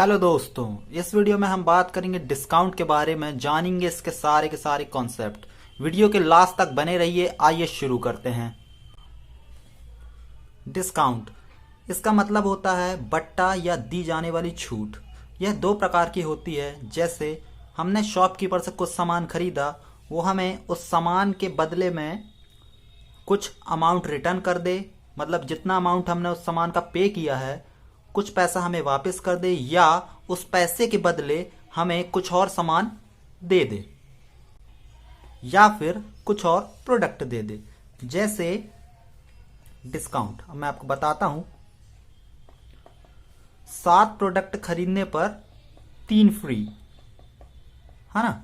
Hello दोस्तों, इस video में हम बात करेंगे डिस्काउंट के बारे में। जानेंगे इसके सारे के सारे कॉन्सेप्ट। वीडियो के लास्ट तक बने रहिए। आइए शुरू करते हैं। डिस्काउंट, इसका मतलब होता है बट्टा या दी जाने वाली छूट। यह दो प्रकार की होती है। जैसे हमने शॉपकीपर से कुछ सामान खरीदा, वो हमें उस सामान के बदले में कुछ अमाउंट रिटर्न कर दे, मतलब जितना अमाउंट हमने उस सामान का पे किया है कुछ पैसा हमें वापस कर दे, या उस पैसे के बदले हमें कुछ और सामान दे दे, या फिर कुछ और प्रोडक्ट दे दे। जैसे डिस्काउंट, अब मैं आपको बताता हूं। 7 प्रोडक्ट खरीदने पर 3 फ्री, है ना।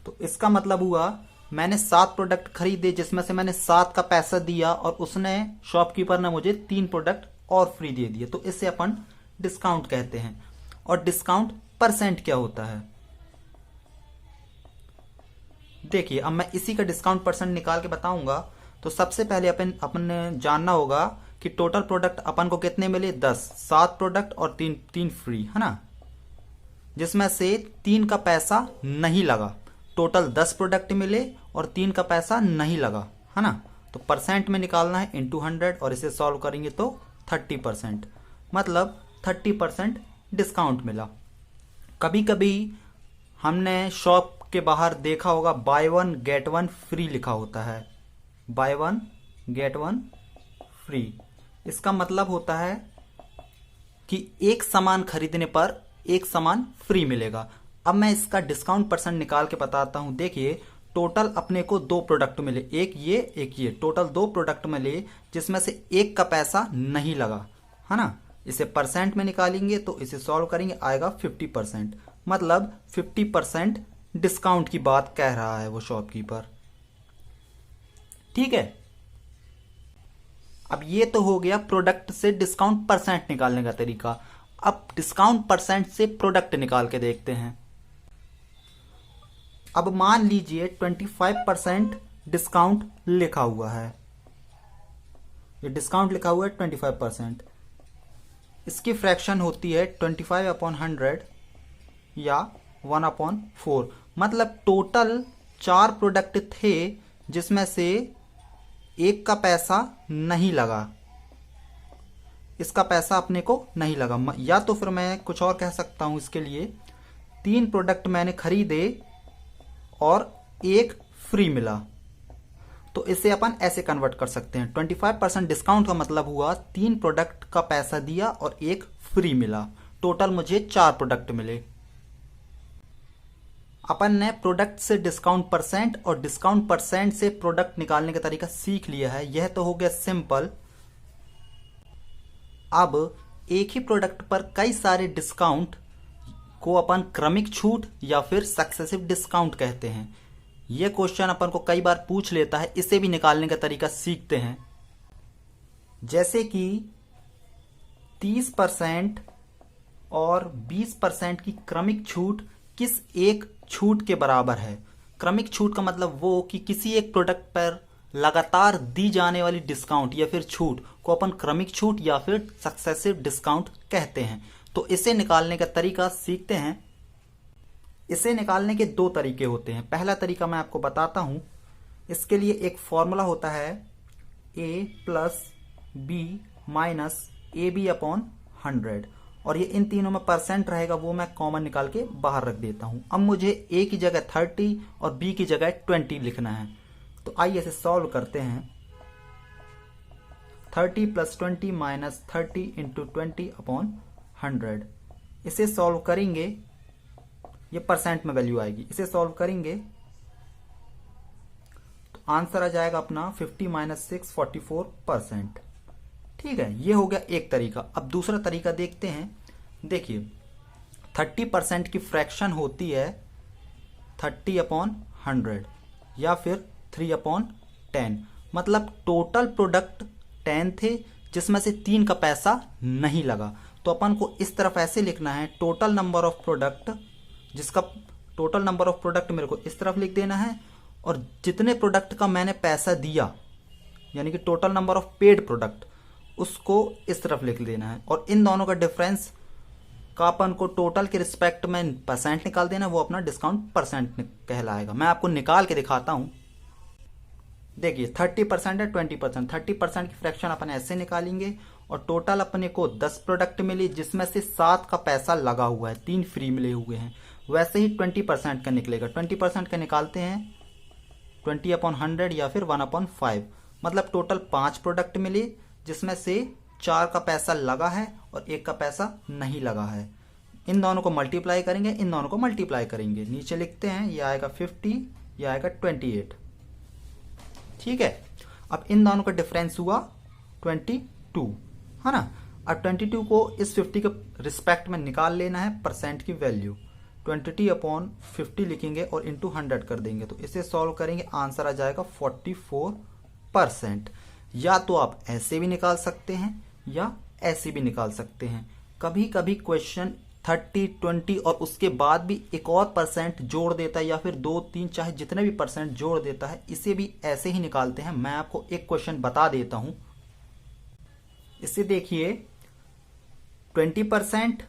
तो इसका मतलब हुआ मैंने 7 प्रोडक्ट खरीदे जिसमें से मैंने 7 का पैसा दिया और उसने, शॉपकीपर ने मुझे 3 प्रोडक्ट और फ्री दे दिए। तो इसे अपन डिस्काउंट कहते हैं। और डिस्काउंट परसेंट क्या होता है, देखिए अब मैं इसी का डिस्काउंट परसेंट निकाल के बताऊंगा। तो सबसे पहले अपन ने जानना होगा कि टोटल प्रोडक्ट अपन को कितने मिले, 10। 7 प्रोडक्ट और 3 फ्री, है ना, जिसमें से 3 का पैसा नहीं लगा। टोटल 10 प्रोडक्ट मिले और 3 का पैसा नहीं लगा, है ना। तो परसेंट में निकालना है इंटू 100 और इसे सॉल्व करेंगे तो 30%, मतलब 30% डिस्काउंट मिला। कभी कभी हमने शॉप के बाहर देखा होगा बाय 1 गेट 1 फ्री लिखा होता है। बाय 1 गेट 1 फ्री, इसका मतलब होता है कि एक सामान खरीदने पर एक सामान फ्री मिलेगा। अब मैं इसका डिस्काउंट परसेंट निकाल के बताता हूं। देखिए टोटल अपने को 2 प्रोडक्ट मिले, एक ये, टोटल 2 प्रोडक्ट मिले जिसमें से एक का पैसा नहीं लगा, है ना। इसे परसेंट में निकालेंगे तो इसे सॉल्व करेंगे, आएगा 50%, मतलब 50% डिस्काउंट की बात कह रहा है वो शॉपकीपर। ठीक है, अब ये तो हो गया प्रोडक्ट से डिस्काउंट परसेंट निकालने का तरीका। अब डिस्काउंट परसेंट से प्रोडक्ट निकाल के देखते हैं। अब मान लीजिए 25% डिस्काउंट लिखा हुआ है। ये डिस्काउंट लिखा हुआ है 25%। इसकी फ्रैक्शन होती है 25/100 या 1/4। मतलब टोटल 4 प्रोडक्ट थे जिसमें से एक का पैसा नहीं लगा, इसका पैसा अपने को नहीं लगा। या तो फिर मैं कुछ और कह सकता हूं इसके लिए, 3 प्रोडक्ट मैंने खरीदे और एक फ्री मिला। तो इसे अपन ऐसे कन्वर्ट कर सकते हैं। 25% डिस्काउंट का मतलब हुआ 3 प्रोडक्ट का पैसा दिया और एक फ्री मिला। टोटल मुझे 4 प्रोडक्ट मिले। अपन ने प्रोडक्ट से डिस्काउंट परसेंट और डिस्काउंट परसेंट से प्रोडक्ट निकालने का तरीका सीख लिया है। यह तो हो गया सिंपल। अब एक ही प्रोडक्ट पर कई सारे डिस्काउंट को अपन क्रमिक छूट या फिर सक्सेसिव डिस्काउंट कहते हैं। यह क्वेश्चन अपन को कई बार पूछ लेता है, इसे भी निकालने का तरीका सीखते हैं। जैसे कि 30% और 20% की क्रमिक छूट किस एक छूट के बराबर है। क्रमिक छूट का मतलब वो कि किसी एक प्रोडक्ट पर लगातार दी जाने वाली डिस्काउंट या फिर छूट को अपन क्रमिक छूट या फिर सक्सेसिव डिस्काउंट कहते हैं। तो इसे निकालने का तरीका सीखते हैं। इसे निकालने के 2 तरीके होते हैं। पहला तरीका मैं आपको बताता हूं। इसके लिए एक फॉर्मूला होता है a plus B minus AB/100, और ये इन तीनों में परसेंट रहेगा, वो मैं कॉमन निकाल के बाहर रख देता हूं। अब मुझे a की जगह 30 और b की जगह 20 लिखना है। तो आइए इसे सॉल्व करते हैं। 30 + 20 - 30 × 20/100। इसे सॉल्व करेंगे, ये परसेंट में वैल्यू आएगी। इसे सॉल्व करेंगे तो आंसर आ जाएगा अपना 50 - 6 44%। ठीक है, ये हो गया एक तरीका। अब दूसरा तरीका देखते हैं। देखिए 30% की फ्रैक्शन होती है 30/100 या फिर 3/10। मतलब टोटल प्रोडक्ट 10 थे जिसमें से 3 का पैसा नहीं लगा। तो अपन को इस तरफ ऐसे लिखना है, टोटल नंबर ऑफ प्रोडक्ट, जिसका टोटल नंबर ऑफ प्रोडक्ट मेरे को इस तरफ लिख देना है, और जितने प्रोडक्ट का मैंने पैसा दिया यानी कि total number of paid product, उसको इस तरफ लिख देना है। और इन दोनों का डिफरेंस का अपन को टोटल के रिस्पेक्ट में परसेंट निकाल देना, वो अपना डिस्काउंट परसेंट कहलाएगा। मैं आपको निकाल के दिखाता हूं। देखिए 30% है 20%, 30% की फ्रैक्शन अपन ऐसे निकालेंगे और टोटल अपने को 10 प्रोडक्ट मिली जिसमें से 7 का पैसा लगा हुआ है, 3 फ्री मिले हुए हैं। वैसे ही 20% का निकलेगा। 20% का निकालते हैं 20/100 या फिर 1/5, मतलब टोटल 5 प्रोडक्ट मिले जिसमें से 4 का पैसा लगा है और 1 का पैसा नहीं लगा है। इन दोनों को मल्टीप्लाई करेंगे, इन दोनों को मल्टीप्लाई करेंगे, नीचे लिखते हैं, ये आएगा 50, ये आएगा 28। ठीक है। अब इन दोनों का डिफरेंस हुआ 22, है ना। अब 22 को इस 50 के रिस्पेक्ट में निकाल लेना है परसेंट की वैल्यू। 20/50 लिखेंगे और इंटू 100 कर देंगे, तो इसे सॉल्व करेंगे, आंसर आ जाएगा 44%। या तो आप ऐसे भी निकाल सकते हैं या ऐसे भी निकाल सकते हैं। कभी कभी क्वेश्चन 30, 20 और उसके बाद भी एक और परसेंट जोड़ देता है, या फिर 2, 3 चाहे जितने भी परसेंट जोड़ देता है, इसे भी ऐसे ही निकालते हैं। मैं आपको एक क्वेश्चन बता देता हूं। इसे देखिए 20%,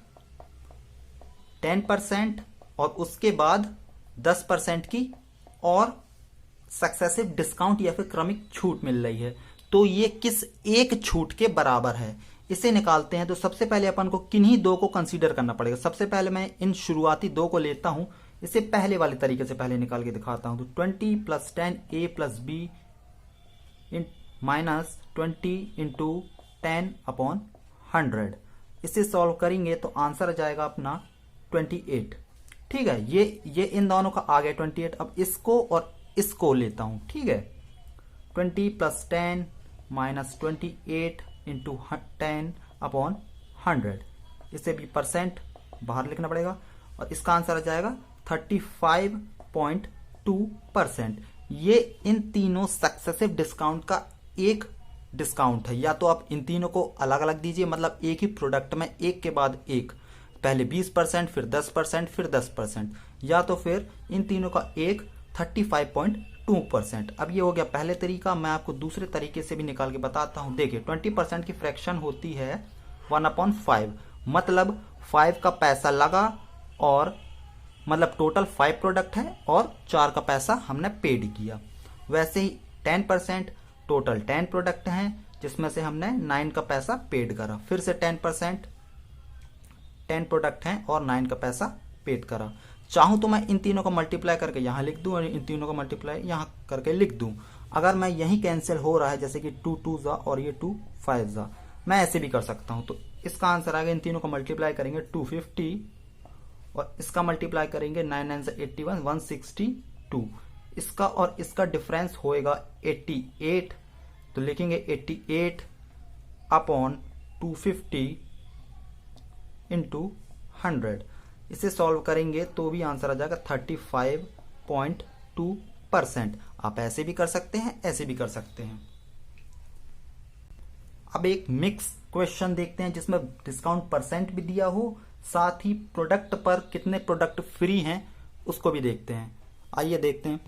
10% और उसके बाद 10% की और सक्सेसिव डिस्काउंट या फिर क्रमिक छूट मिल रही है, तो ये किस एक छूट के बराबर है, इसे निकालते हैं। तो सबसे पहले अपन को किन्हीं दो को कंसीडर करना पड़ेगा। सबसे पहले मैं इन शुरुआती दो को लेता हूं, इसे पहले वाले तरीके से पहले निकाल के दिखाता हूं। तो 20 + 10 a + b माइनस 20 × 10/100, इसे सॉल्व करेंगे तो आंसर आ जाएगा अपना 28। ठीक है, ये इन दोनों का आ गया 28। अब इसको और इसको लेता हूं। ठीक है, 20 + 10 माइनस 28 × 10/100, इसे भी परसेंट बाहर लिखना पड़ेगा और इसका आंसर आ जाएगा 35.2%। ये इन तीनों सक्सेसिव डिस्काउंट का एक डिस्काउंट है। या तो आप इन तीनों को अलग अलग दीजिए, मतलब एक ही प्रोडक्ट में एक के बाद एक, पहले 20%, फिर 10%, फिर 10%, या तो फिर इन तीनों का एक 35.2%। अब ये हो गया पहले तरीका। मैं आपको दूसरे तरीके से भी निकाल के बताता हूं। देखिए 20% की फ्रैक्शन होती है 1/5, मतलब 5 का पैसा लगा और मतलब टोटल 5 प्रोडक्ट है और 4 का पैसा हमने पेड किया। वैसे ही 10%, टोटल 10 प्रोडक्ट हैं जिसमें से हमने 9 का पैसा पेड करा। फिर से 10%, 10 प्रोडक्ट हैं और 9 का पैसा पेड करा। चाहूं तो मैं इन तीनों को मल्टीप्लाई करके यहां लिख दूं और इन तीनों को मल्टीप्लाई यहां करके लिख दूं। अगर मैं यही कैंसिल हो रहा है, जैसे कि 2 2 जा और ये 2 5 जा, मैं ऐसे भी कर सकता हूं। तो इसका आंसर आएगा, इन तीनों को मल्टीप्लाई करेंगे 250 और इसका मल्टीप्लाई करेंगे 9 9 से 81, 162। इसका और इसका डिफरेंस होएगा 88, तो लिखेंगे 88/250 × 100। इसे सॉल्व करेंगे तो भी आंसर आ जाएगा 35.2%। आप ऐसे भी कर सकते हैं, ऐसे भी कर सकते हैं। अब एक मिक्स क्वेश्चन देखते हैं जिसमें डिस्काउंट परसेंट भी दिया हो, साथ ही प्रोडक्ट पर कितने प्रोडक्ट फ्री हैं उसको भी देखते हैं। आइए देखते हैं।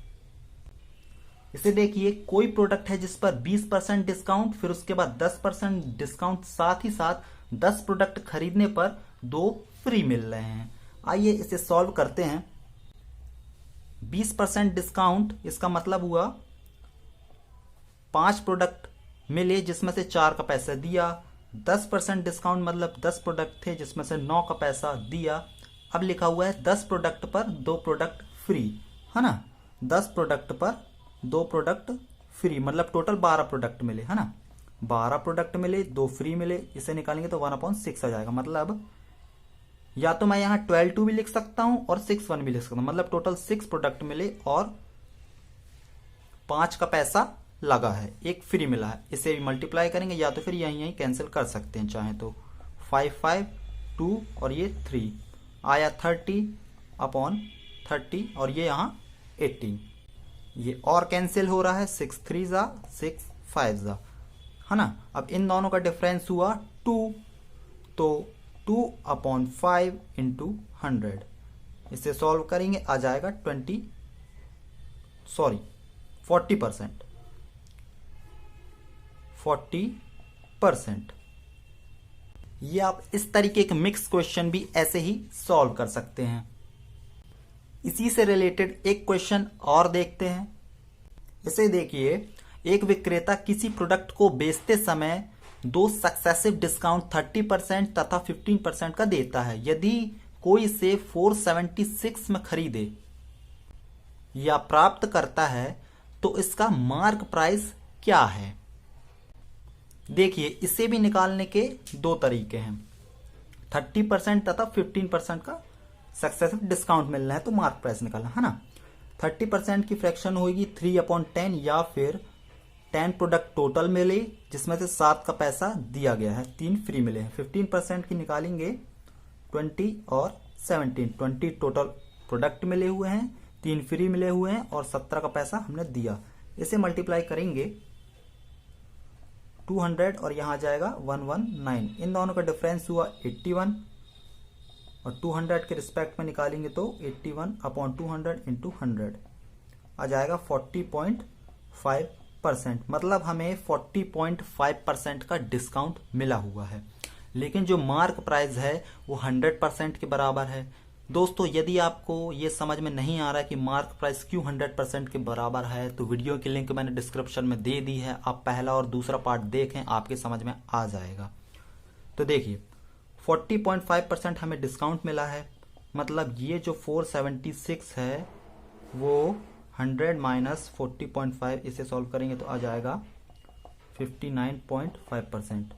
इसे देखिए, कोई प्रोडक्ट है जिस पर 20% डिस्काउंट, फिर उसके बाद 10% डिस्काउंट, साथ ही साथ 10 प्रोडक्ट खरीदने पर 2 फ्री मिल रहे हैं। आइए इसे सॉल्व करते हैं। 20% डिस्काउंट, इसका मतलब हुआ 5 प्रोडक्ट मिले जिसमें से 4 का पैसा दिया। 10% डिस्काउंट मतलब 10 प्रोडक्ट थे जिसमें से 9 का पैसा दिया। अब लिखा हुआ है 10 प्रोडक्ट पर 2 प्रोडक्ट फ्री, है ना। 10 प्रोडक्ट पर 2 प्रोडक्ट फ्री, मतलब टोटल 12 प्रोडक्ट मिले, है ना। 12 प्रोडक्ट मिले, 2 फ्री मिले, इसे निकालेंगे तो 1/6 आ जाएगा। मतलब या तो मैं यहां 12 भी लिख सकता हूं और 6 भी लिख सकता हूं, मतलब टोटल 6 प्रोडक्ट मिले और 5 का पैसा लगा है, 1 फ्री मिला है। इसे भी मल्टीप्लाई करेंगे, या तो फिर यहीं कैंसिल कर सकते हैं चाहे तो। 5 5 2 और ये 3 आया 30/30 और ये यहां 18। ये और कैंसिल हो रहा है, 6 3 जा 6 5 जा, है ना। अब इन दोनों का डिफरेंस हुआ 2, तो 2/5 × 100, इसे सॉल्व करेंगे आ जाएगा 40%। 40%। ये आप इस तरीके के मिक्स क्वेश्चन भी ऐसे ही सॉल्व कर सकते हैं। इसी से रिलेटेड एक क्वेश्चन और देखते हैं। इसे देखिए, एक विक्रेता किसी प्रोडक्ट को बेचते समय दो सक्सेसिव डिस्काउंट 30% तथा 15% का देता है। यदि कोई इसे 476 में खरीदे या प्राप्त करता है तो इसका मार्क प्राइस क्या है। देखिए, इसे भी निकालने के दो तरीके हैं। 30% तथा 15% का सक्सेसिव डिस्काउंट मिलना है तो मार्क प्राइस निकालना है ना। 30% की फ्रैक्शन होगी 3/10 या फिर 10 प्रोडक्ट टोटल मिले जिसमें से 7 का पैसा दिया गया है, 3 फ्री मिले हैं। 15% की निकालेंगे 20 और 17, 20 टोटल प्रोडक्ट मिले हुए हैं, 3 फ्री मिले हुए हैं और 17 का पैसा हमने दिया। इसे मल्टीप्लाई करेंगे 200 और यहां आ जाएगा 119। इन दोनों का डिफरेंस हुआ 81 और 200 के रिस्पेक्ट में निकालेंगे तो 81/200 × 100 आ जाएगा 40.5%। मतलब हमें 40.5% का डिस्काउंट मिला हुआ है। लेकिन जो मार्क प्राइस है वो 100% के बराबर है। दोस्तों, यदि आपको ये समझ में नहीं आ रहा है कि मार्क प्राइस क्यों 100% के बराबर है तो वीडियो की लिंक मैंने डिस्क्रिप्शन में दे दी है, आप पहला और दूसरा पार्ट देखें, आपके समझ में आ जाएगा। तो देखिए, 40.5% हमें डिस्काउंट मिला है। मतलब ये जो 476 है वो 100 माइनस 40.5, इसे सॉल्व करेंगे तो आ जाएगा 59.5%।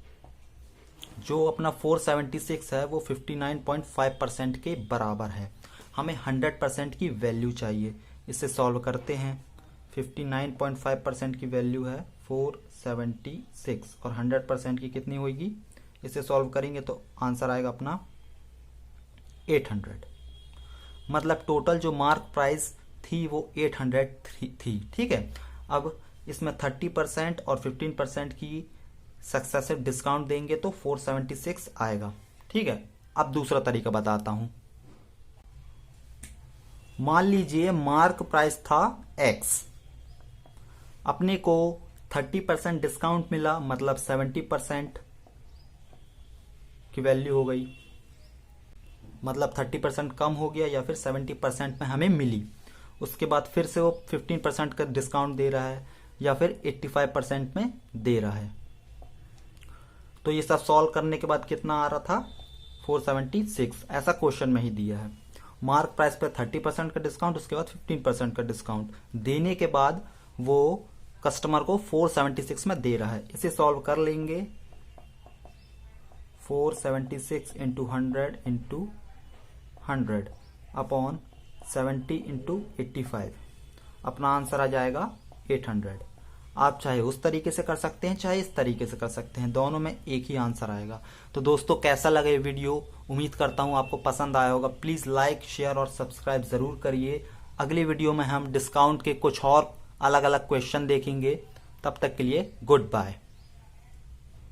जो अपना 476 है वो 59.5% के बराबर है। हमें 100% की वैल्यू चाहिए। इसे सॉल्व करते हैं। 59.5% की वैल्यू है 476 और 100% की कितनी होगी, इसे सॉल्व करेंगे तो आंसर आएगा अपना 800। मतलब टोटल जो मार्क प्राइस थी वो 800 थी। ठीक है, अब इसमें 30% और 15% की सक्सेसिव डिस्काउंट देंगे तो 476 आएगा। ठीक है, अब दूसरा तरीका बताता हूं। मान लीजिए मार्क प्राइस था X, अपने को 30% डिस्काउंट मिला, मतलब 70% की वैल्यू हो गई, मतलब 30% कम हो गया या फिर 70% में हमें मिली। उसके बाद फिर से वो 15% का डिस्काउंट दे रहा है या फिर 85% में दे रहा है। तो ये सब सॉल्व करने के बाद कितना आ रहा था, 476। ऐसा क्वेश्चन में ही दिया है। मार्क प्राइस पे 30% का डिस्काउंट, उसके बाद 15% का डिस्काउंट देने के बाद वो कस्टमर को 476 में दे रहा है। इसे सॉल्व कर लेंगे। 476 × 100 × 100 अपॉन 70 × 85, अपना आंसर आ जाएगा 800। आप चाहे उस तरीके से कर सकते हैं, चाहे इस तरीके से कर सकते हैं, दोनों में एक ही आंसर आएगा। तो दोस्तों, कैसा लगा ये वीडियो? उम्मीद करता हूं आपको पसंद आया होगा। प्लीज लाइक, शेयर और सब्सक्राइब जरूर करिए। अगली वीडियो में हम डिस्काउंट के कुछ और अलग अलग क्वेश्चन देखेंगे। तब तक के लिए गुड बाय।